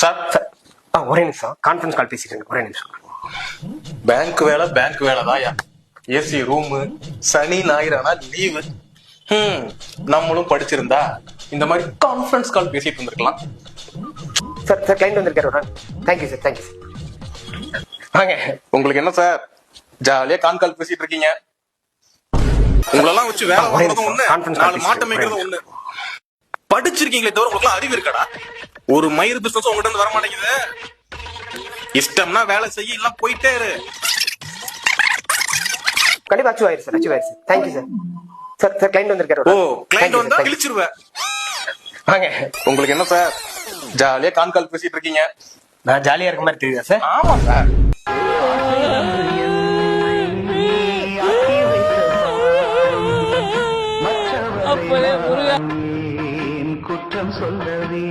Sir sir ஒரே நிமிஷம் conference call பேசிட்டு இருக்கேன், ஒரே நிமிஷம். பேங்க் வேலை தான். ஏசி ரூம், சனி ஞாயிறு ஆனா லீவு. நம்மளும் படிச்சிருந்தா இந்த மாதிரி கான்ஃபரன்ஸ் கால் பேசிட்டு இருந்திருக்கலாம். சார் கிளைண்ட் வந்திருக்காரு. Thank you sir, thank you sir. வாங்க. உங்களுக்கு என்ன சார் ஜாலியா கால் பேசிட்டு இருக்கீங்க? உங்களெல்லாம் வச்சு வேலை வாங்குறதும் ஒண்ணு, நாலு மாட்டம் மேய்க்கிறதும் ஒண்ணு. படிச்சிருக்கீங்களே தவிர உங்களுக்கு அறிவு இருக்காடா? ஒரு மயிர் பிசினஸ் உங்ககிட்ட இருந்து வர மாட்டேங்குது. இஷ்டம்னா வேலை செய்ய, எல்லாம் போயிட்டே இரு. கண்டிப்பா அச்சீவ் ஆயிரு சார், அச்சீவ் ஆயிரு sir. Thank you sir. Sir client வந்திருக்காரு. ஓ, கிளைண்ட் வந்தா கிழிச்சிருவேன். வாங்க. உங்களுக்கு என்ன சார் ஜாலியா கால் பேசிட்டு இருக்கீங்க? நான் ஜாலியா இருக்க மாதிரி தெரியுதா சார்? ஆமா சார். குற்றம் சொல்லவே